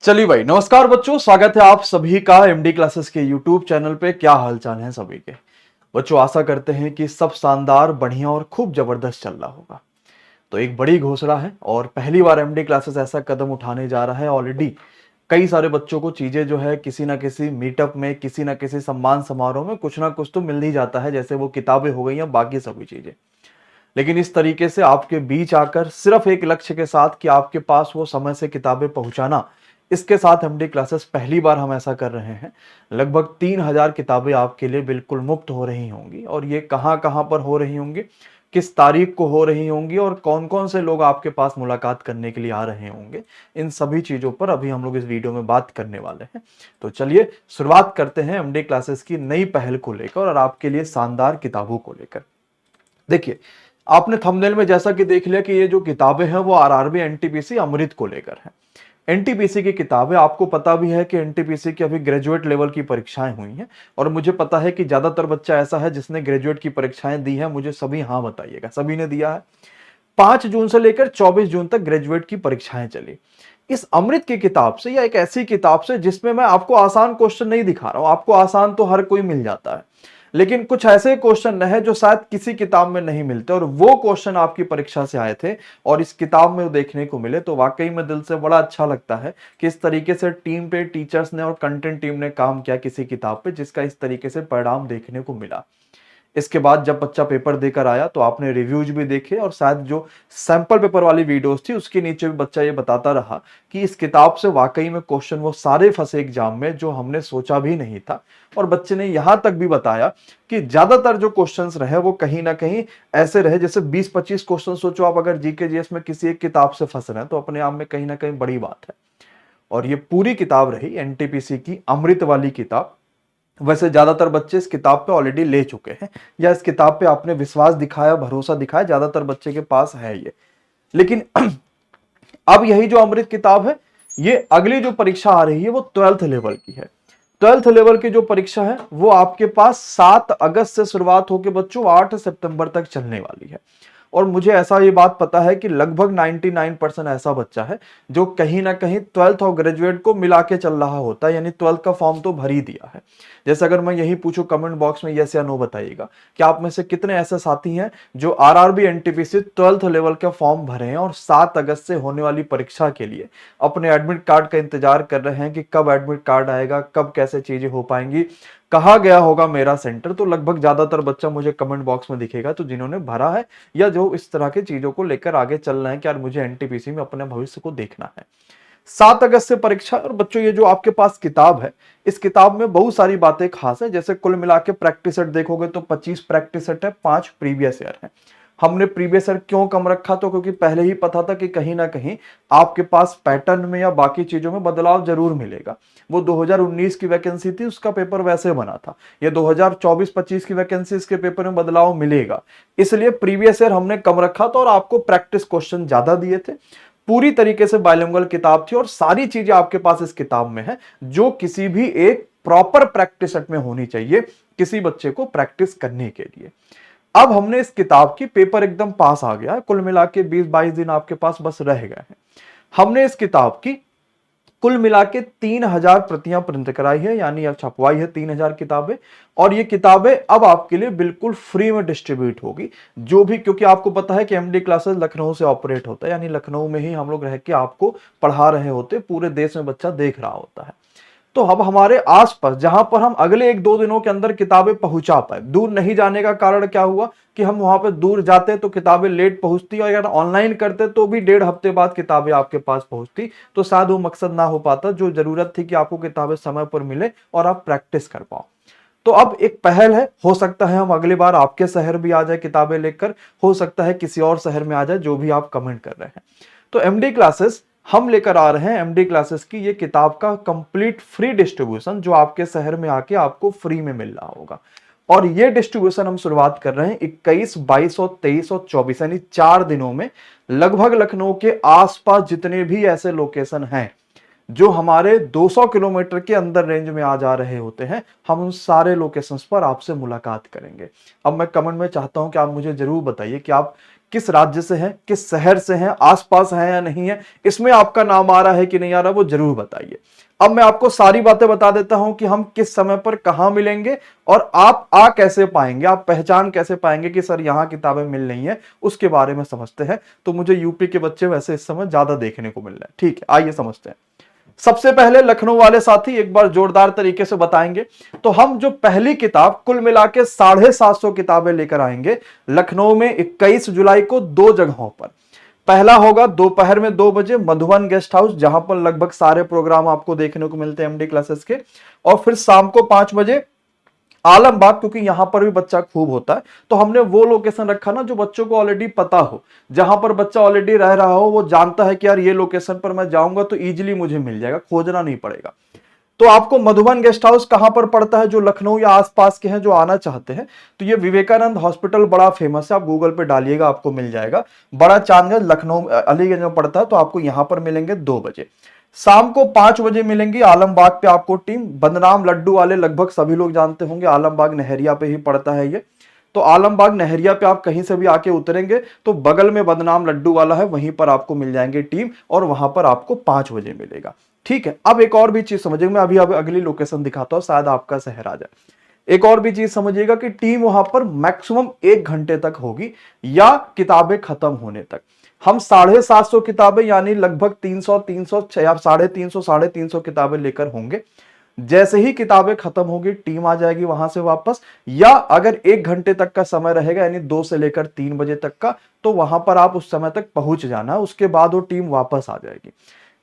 चलिए भाई, नमस्कार बच्चों, स्वागत है आप सभी का एमडी क्लासेस के यूट्यूब चैनल पे। क्या हालचाल है सभी के बच्चों? आशा करते हैं कि सब शानदार, बढ़िया और खूब जबरदस्त चल रहा होगा। तो एक बड़ी घोषणा है और पहली बार एमडी क्लासेस ऐसा कदम उठाने जा रहा है। ऑलरेडी कई सारे बच्चों को चीजें जो है किसी ना किसी मीटअप में, किसी ना किसी सम्मान समारोह में कुछ ना कुछ तो मिल ही जाता है, जैसे वो किताबें हो गई या बाकी सभी चीजें। लेकिन इस तरीके से आपके बीच आकर सिर्फ एक लक्ष्य के साथ कि आपके पास वो समय से किताबें पहुंचाना, इसके साथ एमडी क्लासेस पहली बार हम ऐसा कर रहे हैं। लगभग 3000 किताबें आपके लिए बिल्कुल मुफ्त हो रही होंगी। और ये कहां कहां पर हो रही होंगी, किस तारीख को हो रही होंगी और कौन कौन से लोग आपके पास मुलाकात करने के लिए आ रहे होंगे, इन सभी चीजों पर अभी हम लोग इस वीडियो में बात करने वाले हैं। तो चलिए शुरुआत करते हैं एमडी क्लासेस की नई पहल को लेकर और आपके लिए शानदार किताबों को लेकर। देखिए, आपने थंबनेल में जैसा कि देख लिया कि ये जो किताबें हैं वो आरआरबी एनटीपीसी अमृत को लेकर है। एनटीपीसी की किताबें, आपको पता भी है कि एनटीपीसी की अभी ग्रेजुएट लेवल की परीक्षाएं हुई हैं और मुझे पता है कि ज्यादातर बच्चा ऐसा है जिसने ग्रेजुएट की परीक्षाएं दी है। मुझे सभी हाँ बताइएगा, सभी ने दिया है। 5 जून से लेकर 24 जून तक ग्रेजुएट की परीक्षाएं चली। इस अमृत की किताब से, या एक ऐसी किताब से जिसमें मैं आपको आसान क्वेश्चन नहीं दिखा रहा हूं, आपको आसान तो हर कोई मिल जाता है, लेकिन कुछ ऐसे क्वेश्चन है जो शायद किसी किताब में नहीं मिलते, और वो क्वेश्चन आपकी परीक्षा से आए थे और इस किताब में देखने को मिले, तो वाकई में दिल से बड़ा अच्छा लगता है कि इस तरीके से टीम पे टीचर्स ने और कंटेंट टीम ने काम किया किसी किताब पे, जिसका इस तरीके से परिणाम देखने को मिला। इसके बाद जब बच्चा पेपर देकर आया तो आपने रिव्यूज भी देखे, और शायद जो सैंपल पेपर वाली वीडियोस थी उसके नीचे भी बच्चा ये बताता रहा कि इस किताब से वाकई में क्वेश्चन वो सारे फंसे एग्जाम में जो हमने सोचा भी नहीं था। और बच्चे ने यहां तक भी बताया कि ज्यादातर जो क्वेश्चंस रहे वो कहीं ना कहीं ऐसे रहे, जैसे 20-25 क्वेश्चन सोचो आप, अगर जीके जीएस में किसी एक किताब से फंस रहे हैं तो अपने आप में कहीं ना कहीं बड़ी बात है। और ये पूरी किताब रही एनटीपीसी की अमृत वाली किताब। वैसे ज्यादातर बच्चे इस किताब पे ऑलरेडी ले चुके हैं, या इस किताब पे आपने विश्वास दिखाया, भरोसा दिखाया, ज्यादातर बच्चे के पास है ये। लेकिन अब यही जो अमृत किताब है, ये अगली जो परीक्षा आ रही है वो 12th लेवल की है। 12th लेवल की जो परीक्षा है वो आपके पास 7 अगस्त से शुरुआत होकर बच्चों 8 सितंबर तक चलने वाली है। और मुझे ऐसा ये बात पता है कि लगभग 99% ऐसा बच्चा है जो कहीं ना कहीं 12th और ग्रेजुएट को मिला के चल रहा होता है, यानी 12th का फॉर्म तो भर ही दिया है। जैसे अगर मैं यही पूछूं कमेंट बॉक्स में यस या नो बताइएगा कि आप में से कितने ऐसे साथी हैं जो आरआरबी एनटीपीसी 12th लेवल का फॉर्म भरे हैं और 7 अगस्त से होने वाली परीक्षा के लिए अपने एडमिट कार्ड का इंतजार कर रहे हैं कि कब एडमिट कार्ड आएगा, कब कैसे चीजें हो पाएंगी, कहा गया होगा मेरा सेंटर। तो लगभग ज्यादातर बच्चा मुझे कमेंट बॉक्स में दिखेगा तो जिन्होंने भरा है, या जो इस तरह की चीजों को लेकर आगे चल रहे हैं कि यार मुझे एनटीपीसी में अपने भविष्य को देखना है। 7 अगस्त से परीक्षा। और बच्चों ये जो आपके पास किताब है, इस किताब में बहुत सारी बातें खास है। जैसे कुल मिला के प्रैक्टिस सेट देखोगे तो 25 प्रैक्टिस सेट है, 5 प्रीवियस ईयर है। हमने प्रीवियस ईयर क्यों कम रखा? तो क्योंकि पहले ही पता था कि कहीं ना कहीं आपके पास पैटर्न में या बाकी चीजों में बदलाव जरूर मिलेगा। वो 2019 की वैकेंसी थी, उसका पेपर वैसे बना था। ये 2024-25 की वैकेंसी, इसके पेपर में बदलाव मिलेगा, इसलिए प्रीवियस ईयर हमने कम रखा था और आपको प्रैक्टिस क्वेश्चन ज्यादा दिए थे। पूरी तरीके से बायलिंगुअल किताब थी और सारी चीजें आपके पास इस किताब में है जो किसी भी एक प्रॉपर प्रैक्टिस सेट में होनी चाहिए किसी बच्चे को प्रैक्टिस करने के लिए। अब हमने इस किताब की पेपर एकदम पास आ गया है, कुल मिला के 20-22 दिन आपके पास बस रह गए हैं। हमने इस किताब की कुल मिला के 3000 प्रतियां प्रिंट कराई है, यानी अब छपवाई है 3000 किताबें। और ये किताबें अब आपके लिए बिल्कुल फ्री में डिस्ट्रीब्यूट होगी। जो भी, क्योंकि आपको पता है कि एमडी क्लासेस लखनऊ से ऑपरेट होता है, यानी लखनऊ में ही हम लोग रह के आपको पढ़ा रहे होते, पूरे देश में बच्चा देख रहा होता है। तो अब हमारे आसपास जहां पर हम अगले 1-2 दिनों के अंदर किताबें पहुंचा पाए, दूर नहीं जाने का कारण क्या हुआ कि हम वहां पे दूर जाते तो किताबें लेट पहुंचती, और अगर ऑनलाइन करते तो भी 1.5 हफ्ते बाद किताबें आपके पास पहुंचती, तो शायद वो मकसद ना हो पाता जो जरूरत थी कि आपको किताबें समय पर मिले और आप प्रैक्टिस कर पाओ। तो अब एक पहल है, हो सकता है हम अगली बार आपके शहर भी आ जाए किताबें लेकर, हो सकता है किसी और शहर में आ जाए, जो भी आप कमेंट कर रहे हैं। तो एमडी क्लासेस हम लेकर आ रहे हैं, एमडी क्लासेस की ये किताब का कंप्लीट फ्री डिस्ट्रीब्यूशन, जो आपके शहर में आके आपको फ्री में मिल रहा होगा। और ये डिस्ट्रीब्यूशन हम शुरुआत कर रहे हैं 21, 22 और 23 और 24, यानी 4 दिनों में। लगभग लखनऊ के आसपास जितने भी ऐसे लोकेशन हैं जो हमारे 200 किलोमीटर के अंदर रेंज में आ जा रहे होते हैं, हम उन सारे लोकेशंस पर आपसे मुलाकात करेंगे। अब मैं कमेंट में चाहता हूं कि आप मुझे जरूर बताइए कि आप किस राज्य से हैं, किस शहर से हैं, आसपास हैं या नहीं है, इसमें आपका नाम आ रहा है कि नहीं आ रहा, वो जरूर बताइए। अब मैं आपको सारी बातें बता देता हूं कि हम किस समय पर कहां मिलेंगे और आप आ कैसे पाएंगे, आप पहचान कैसे पाएंगे कि सर यहां किताबें मिल रही हैं, उसके बारे में समझते हैं। तो मुझे यूपी के बच्चे वैसे इस समय ज्यादा देखने को मिल रहे हैं। ठीक है, आइए समझते हैं। सबसे पहले लखनऊ वाले साथी एक बार जोरदार तरीके से बताएंगे। तो हम जो पहली किताब कुल मिला के 750 किताबें लेकर आएंगे लखनऊ में 21 जुलाई को 2 जगहों पर। पहला होगा दोपहर में 2 बजे मधुबन गेस्ट हाउस, जहां पर लगभग सारे प्रोग्राम आपको देखने को मिलते हैं एमडी क्लासेस के। और फिर शाम को 5 बजे आलमबाग, क्योंकि यहां पर भी बच्चा खूब होता है, तो हमने वो लोकेशन रखा ना जो बच्चों को ऑलरेडी पता हो, जहां पर बच्चा ऑलरेडी रह रहा हो, वो जानता है कि यार ये लोकेशन पर मैं जाऊंगा तो इजीली मुझे मिल जाएगा, खोजना नहीं पड़ेगा। तो आपको मधुबन गेस्ट हाउस कहां पर पड़ता है, जो लखनऊ या आसपास के हैं जो आना चाहते हैं, तो ये विवेकानंद हॉस्पिटल बड़ा फेमस है, आप गूगल पे डालिएगा आपको मिल जाएगा। बड़ा चांदगंज लखनऊ अलीगंज में पड़ता है, तो आपको यहां पर मिलेंगे 2 बजे। शाम को 5 बजे मिलेंगी आलमबाग पे आपको टीम। बदनाम लड्डू वाले लगभग सभी लोग जानते होंगे, आलमबाग नहरिया पे ही पड़ता है ये। तो आलमबाग नहरिया पे आप कहीं से भी आके उतरेंगे तो बगल में बदनाम लड्डू वाला है, वहीं पर आपको मिल जाएंगे टीम, और वहां पर आपको 5 बजे मिलेगा। ठीक है, अब एक और भी चीज समझिएगा, मैं अभी अगली लोकेशन दिखाता हूं, शायद आपका शहर आ जाए। एक और भी चीज समझिएगा कि टीम वहां पर मैक्सिमम 1 घंटे तक होगी या किताबें खत्म होने तक। हम 750 किताबें यानी लगभग 300 या 350 किताबें लेकर होंगे। जैसे ही किताबें खत्म होगी टीम आ जाएगी वहां से वापस, या अगर 1 घंटे तक का समय रहेगा यानी 2 से लेकर 3 बजे तक का, तो वहां पर आप उस समय तक पहुंच जाना, उसके बाद वो टीम वापस आ जाएगी।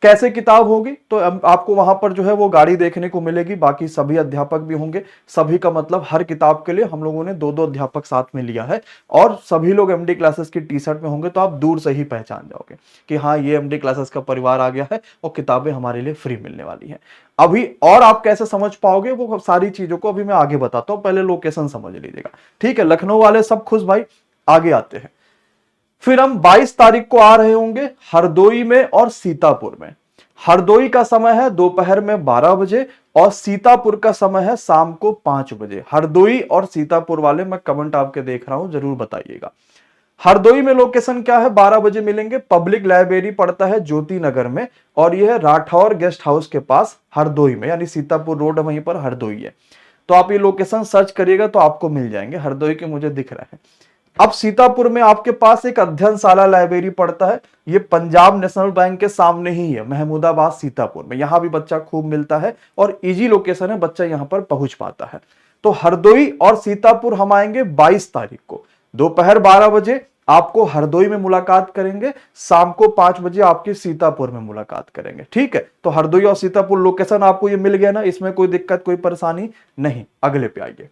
कैसे किताब होगी, तो आपको वहां पर जो है वो गाड़ी देखने को मिलेगी, बाकी सभी अध्यापक भी होंगे। सभी का मतलब हर किताब के लिए हम लोगों ने 2-2 अध्यापक साथ में लिया है, और सभी लोग एमडी क्लासेस की टी शर्ट में होंगे, तो आप दूर से ही पहचान जाओगे कि हाँ ये एमडी क्लासेस का परिवार आ गया है और किताबें हमारे लिए फ्री मिलने वाली है। अभी और आप कैसे समझ पाओगे वो सारी चीजों को अभी मैं आगे बताता हूं, पहले लोकेशन समझ लीजिएगा। ठीक है, लखनऊ वाले सब खुश भाई, आगे आते हैं। फिर हम 22 तारीख को आ रहे होंगे हरदोई में और सीतापुर में। हरदोई का समय है दोपहर में 12 बजे और सीतापुर का समय है शाम को 5 बजे। हरदोई और सीतापुर वाले मैं कमेंट आपके देख रहा हूं, जरूर बताइएगा। हरदोई में लोकेशन क्या है, 12 बजे मिलेंगे, पब्लिक लाइब्रेरी पड़ता है ज्योति नगर में, और यह राठौर गेस्ट हाउस के पास हरदोई में, यानी सीतापुर रोड वहीं पर हरदोई है। तो आप ये लोकेशन सर्च करिएगा तो आपको मिल जाएंगे, हरदोई के मुझे दिख रहे हैं। अब सीतापुर में आपके पास एक अध्ययनशाला लाइब्रेरी पड़ता है, ये पंजाब नेशनल बैंक के सामने ही है, महमूदाबाद सीतापुर में। यहां भी बच्चा खूब मिलता है और इजी लोकेशन है, बच्चा यहां पर पहुंच पाता है। तो हरदोई और सीतापुर हम आएंगे 22 तारीख को, दोपहर 12 बजे आपको हरदोई में मुलाकात करेंगे, शाम को 5 बजे आपकी सीतापुर में मुलाकात करेंगे। ठीक है, तो हरदोई और सीतापुर लोकेशन आपको ये मिल गया ना, इसमें कोई दिक्कत कोई परेशानी नहीं। अगले पे आइए।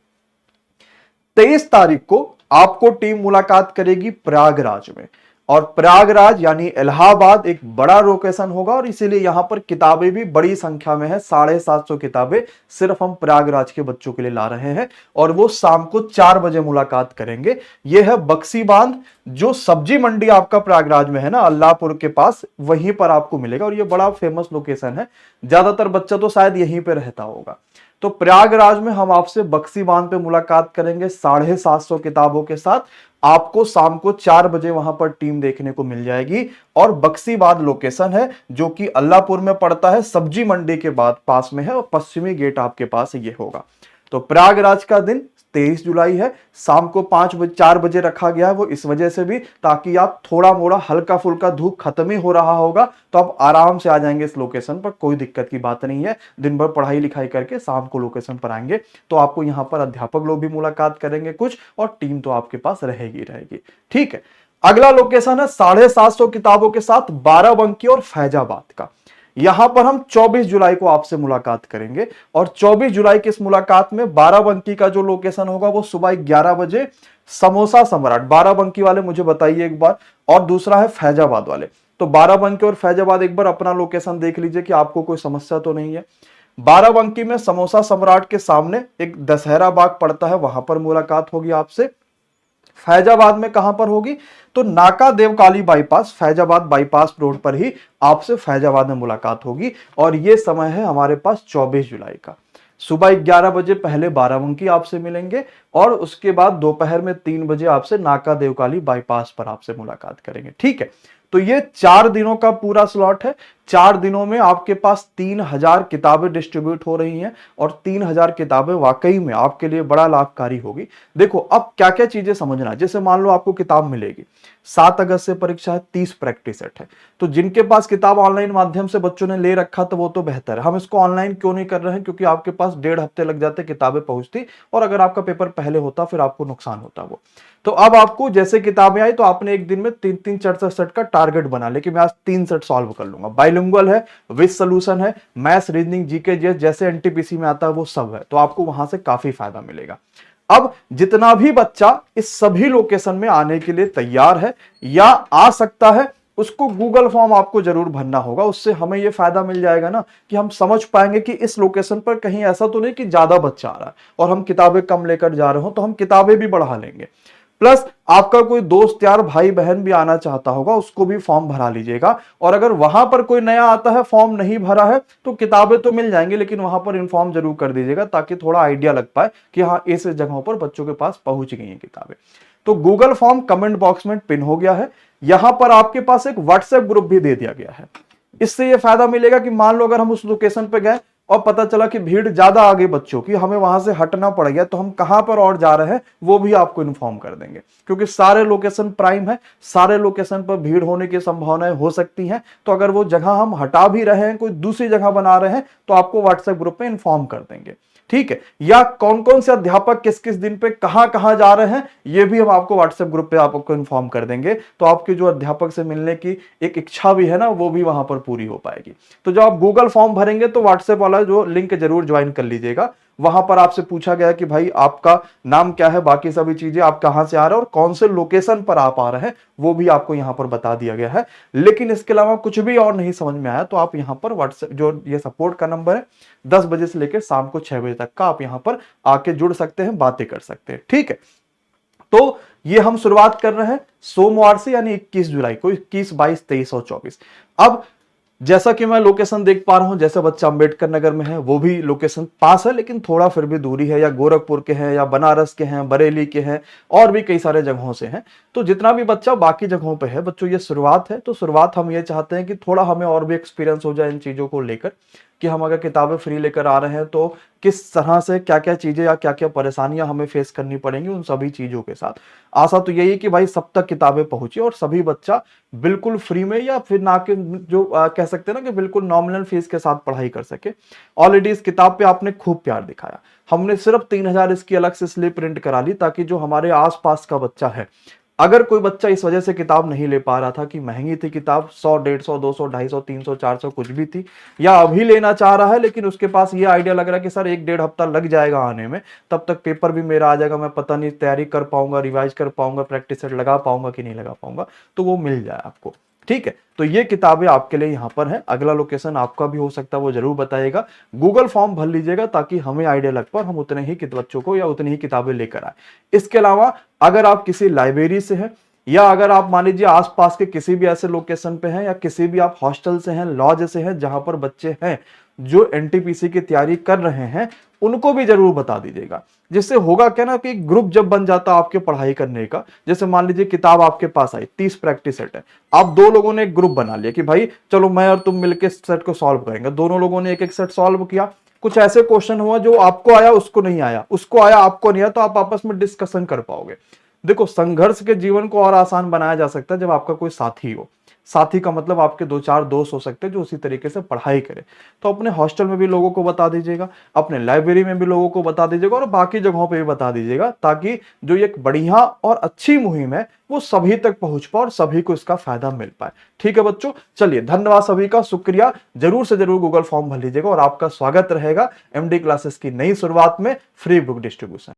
23 तारीख को आपको टीम मुलाकात करेगी प्रयागराज में, और प्रयागराज यानी इलाहाबाद एक बड़ा लोकेशन होगा, और इसीलिए यहां पर किताबें भी बड़ी संख्या में है। 750 किताबें सिर्फ हम प्रयागराज के बच्चों के लिए ला रहे हैं, और वो शाम को 4 बजे मुलाकात करेंगे। यह है बक्सी बांध, जो सब्जी मंडी आपका प्रयागराज में है ना, अल्लाहपुर के पास, वहीं पर आपको मिलेगा, और ये बड़ा फेमस लोकेशन है, ज्यादातर बच्चा तो शायद यहीं पे रहता होगा। तो प्रयागराज में हम आपसे बक्सी बांध पे मुलाकात करेंगे 750 किताबों के साथ। आपको शाम को 4 बजे वहां पर टीम देखने को मिल जाएगी, और बक्सी बांध लोकेशन है जो कि अल्लाहपुर में पड़ता है, सब्जी मंडी के बाद पास में है, और पश्चिमी गेट आपके पास ये होगा। तो प्रयागराज का दिन 23 जुलाई है, शाम को 4 बजे रखा गया है, वो इस वजह से भी ताकि आप थोड़ा मोड़ा हल्का फुल्का धूप खत्म ही हो रहा होगा तो आप आराम से आ जाएंगे इस लोकेशन पर, कोई दिक्कत की बात नहीं है। दिन भर पढ़ाई लिखाई करके शाम को लोकेशन पर आएंगे तो आपको यहाँ पर अध्यापक लोग भी मुलाकात करेंगे कुछ, और टीम तो आपके पास रहेगी। ठीक है, अगला लोकेशन है 750 किताबों के साथ बाराबंकी और फैजाबाद का। यहां पर हम 24 जुलाई को आपसे मुलाकात करेंगे, और 24 जुलाई की इस मुलाकात में बाराबंकी का जो लोकेशन होगा वो सुबह 11 बजे समोसा सम्राट। बाराबंकी वाले मुझे बताइए एक बार, और दूसरा है फैजाबाद वाले। तो बाराबंकी और फैजाबाद एक बार अपना लोकेशन देख लीजिए कि आपको कोई समस्या तो नहीं है। बाराबंकी में समोसा सम्राट के सामने एक दशहरा बाग पड़ता है, वहां पर मुलाकात होगी आपसे। फैजाबाद में कहां पर होगी, तो नाका Devkali bypass, Faizabad bypass road पर ही आपसे फैजाबाद में मुलाकात होगी, और यह समय है हमारे पास 24 जुलाई का। सुबह 11 बजे पहले बाराबंकी आपसे मिलेंगे और उसके बाद दोपहर में 3 बजे आपसे नाका देवकाली बाईपास पर आपसे मुलाकात करेंगे। ठीक है, तो ये 4 दिनों का पूरा स्लॉट है। 4 दिनों में आपके पास 3000 किताबें डिस्ट्रीब्यूट हो रही हैं और 3000 किताबें वाकई में आपके लिए बड़ा लाभकारी होगी। देखो अब क्या क्या चीजें समझना, जैसे मान लो आपको किताब मिलेगी, 7 अगस्त से परीक्षा है, 30 प्रैक्टिस सेट है, तो जिनके पास किताब ऑनलाइन माध्यम से बच्चों ने ले रखा तो वो तो बेहतर है। हम इसको ऑनलाइन क्यों नहीं कर रहे हैं, क्योंकि आपके पास 1.5 हफ्ते लग जाते किताबें पहुंचती, और अगर आपका पेपर पहले होता फिर आपको नुकसान होता वो। तो अब आपको जैसे किताबें आई तो आपने एक दिन में 3-3 4 सेट का टारगेट बना ले कि मैं आज 3 सेट सॉल्व कर लूंगा। बाइलिंगुअल है, विद सॉल्यूशन है, मैथ्स, रीजनिंग, जीके, जीएस जैसे एनटीपीसी में आता है वो सब है, तो आपको वहां से काफी फायदा मिलेगा। अब जितना भी बच्चा इस सभी लोकेशन में आने के लिए तैयार है या आ सकता है, उसको गूगल फॉर्म आपको जरूर भरना होगा। उससे हमें यह फायदा मिल जाएगा ना कि हम समझ पाएंगे कि इस लोकेशन पर कहीं ऐसा तो नहीं कि ज्यादा बच्चा आ रहा है और हम किताबें कम लेकर जा रहे हो, तो हम किताबें भी बढ़ा लेंगे। प्लस आपका कोई दोस्त यार भाई बहन भी आना चाहता होगा, उसको भी फॉर्म भरा लीजिएगा। और अगर वहां पर कोई नया आता है, फॉर्म नहीं भरा है, तो किताबें तो मिल जाएंगी, लेकिन वहां पर इन्फॉर्म जरूर कर दीजिएगा ताकि थोड़ा आइडिया लग पाए कि हाँ इस जगहों पर बच्चों के पास पहुंच गई हैं किताबें। तो गूगल फॉर्म कमेंट बॉक्स में पिन हो गया है। यहां पर आपके पास एक व्हाट्सएप ग्रुप भी दे दिया गया है। इससे यह फायदा मिलेगा कि मान लो अगर हम उस लोकेशन पे गए और पता चला कि भीड़ ज्यादा आ गई बच्चों की, हमें वहां से हटना पड़ गया, तो हम कहां पर और जा रहे हैं वो भी आपको इन्फॉर्म कर देंगे, क्योंकि सारे लोकेशन प्राइम है, सारे लोकेशन पर भीड़ होने की संभावनाएं हो सकती हैं। तो अगर वो जगह हम हटा भी रहे हैं, कोई दूसरी जगह बना रहे हैं, तो आपको व्हाट्सएप ग्रुप में इन्फॉर्म कर देंगे। ठीक है, या कौन कौन से अध्यापक किस किस दिन पे कहां कहां जा रहे हैं, ये भी हम आपको व्हाट्सएप ग्रुप पे आपको इन्फॉर्म कर देंगे। तो आपकी जो अध्यापक से मिलने की एक इच्छा भी है ना, वो भी वहां पर पूरी हो पाएगी। तो जब आप गूगल फॉर्म भरेंगे तो व्हाट्सएप वाला जो लिंक जरूर ज्वाइन कर लीजिएगा। वहां पर आपसे पूछा गया कि भाई आपका नाम क्या है, बाकी सभी चीजें, आप कहां से आ रहे हैं और कौन से लोकेशन पर आप आ रहे हैं, वो भी आपको यहां पर बता दिया गया है। लेकिन इसके अलावा कुछ भी और नहीं समझ में आया तो आप यहां पर व्हाट्सएप जो ये सपोर्ट का नंबर है, 10 बजे से लेकर शाम को 6 बजे तक का, आप यहां पर आके जुड़ सकते हैं, बातें कर सकते हैं। ठीक है, तो ये हम शुरुआत कर रहे हैं सोमवार से, यानी 21 जुलाई को, 21, 22, 23 और 24। अब जैसा कि मैं लोकेशन देख पा रहा हूं, जैसे बच्चा अंबेडकर नगर में है, वो भी लोकेशन पास है लेकिन थोड़ा फिर भी दूरी है, या गोरखपुर के हैं, या बनारस के हैं, बरेली के हैं, और भी कई सारे जगहों से हैं। तो जितना भी बच्चा बाकी जगहों पे है, बच्चों ये शुरुआत है, तो शुरुआत हम ये चाहते हैं कि थोड़ा हमें और भी एक्सपीरियंस हो जाए इन चीजों को लेकर, कि हम अगर किताबें फ्री लेकर आ रहे हैं तो किस तरह से क्या क्या चीजें या क्या क्या परेशानियां हमें फेस करनी पड़ेंगी उन सभी चीजों के साथ। आशा तो यही है कि भाई सब तक किताबें पहुंची और सभी बच्चा बिल्कुल फ्री में, या फिर ना कि जो कह सकते हैं ना कि बिल्कुल नॉमिनल फीस के साथ पढ़ाई कर सके। ऑलरेडी इस किताब पे आपने खूब प्यार दिखाया। हमने सिर्फ 3000 इसकी अलग से स्लिप प्रिंट करा ली, ताकि जो हमारे आसपास का बच्चा है, अगर कोई बच्चा इस वजह से किताब नहीं ले पा रहा था कि महंगी थी किताब, 100, 150, 200, 250, 300, 400 कुछ भी थी, या अभी लेना चाह रहा है लेकिन उसके पास ये आइडिया लग रहा है कि सर 1-1.5 हफ्ता लग जाएगा आने में, तब तक पेपर भी मेरा आ जाएगा, मैं पता नहीं तैयारी कर पाऊंगा, रिवाइज कर पाऊंगा, प्रैक्टिस सेट लगा पाऊंगा कि नहीं लगा पाऊंगा, तो वो मिल जाए आपको। ठीक है, तो ये किताबें आपके लिए यहां पर है। अगला लोकेशन आपका भी हो सकता है, वो जरूर बताइएगा। गूगल फॉर्म भर लीजिएगा ताकि हमें आइडिया लग पाए, हम उतने ही बच्चों को या उतनी ही किताबें लेकर आए। इसके अलावा अगर आप किसी लाइब्रेरी से हैं, या अगर आप मान लीजिए आसपास के किसी भी ऐसे लोकेशन पे हैं, या किसी भी आप हॉस्टल से हैं, लॉज से हैं, जहां पर बच्चे हैं जो एनटीपीसी की तैयारी कर रहे हैं, उनको भी जरूर बता दीजिएगा। जिससे होगा क्या ना कि ग्रुप जब बन जाता है आपके पढ़ाई करने का, जैसे मान लीजिए किताब आपके पास आई, 30 प्रैक्टिस सेट है, आप 2 लोगों ने एक ग्रुप बना लिया कि भाई चलो मैं और तुम मिलकर सेट को सॉल्व करेंगे। दोनों लोगों ने एक एक सेट सॉल्व किया, कुछ ऐसे क्वेश्चन हुआ जो आपको आया उसको नहीं आया, उसको आया आपको नहीं आया, तो आप आपस में डिस्कशन कर पाओगे। देखो, संघर्ष के जीवन को और आसान बनाया जा सकता है जब आपका कोई साथी हो। साथी का मतलब आपके 2-4 दोस्त हो सकते हैं जो उसी तरीके से पढ़ाई करें। तो अपने हॉस्टल में भी लोगों को बता दीजिएगा, अपने लाइब्रेरी में भी लोगों को बता दीजिएगा, और बाकी जगहों पे भी बता दीजिएगा, ताकि जो एक बढ़िया और अच्छी मुहिम है वो सभी तक पहुंच पाए और सभी को इसका फायदा मिल पाए। ठीक है बच्चों, चलिए धन्यवाद सभी का, शुक्रिया। जरूर से जरूर गूगल फॉर्म भर लीजिएगा और आपका स्वागत रहेगा एमडी क्लासेस की नई शुरुआत में फ्री बुक डिस्ट्रीब्यूशन।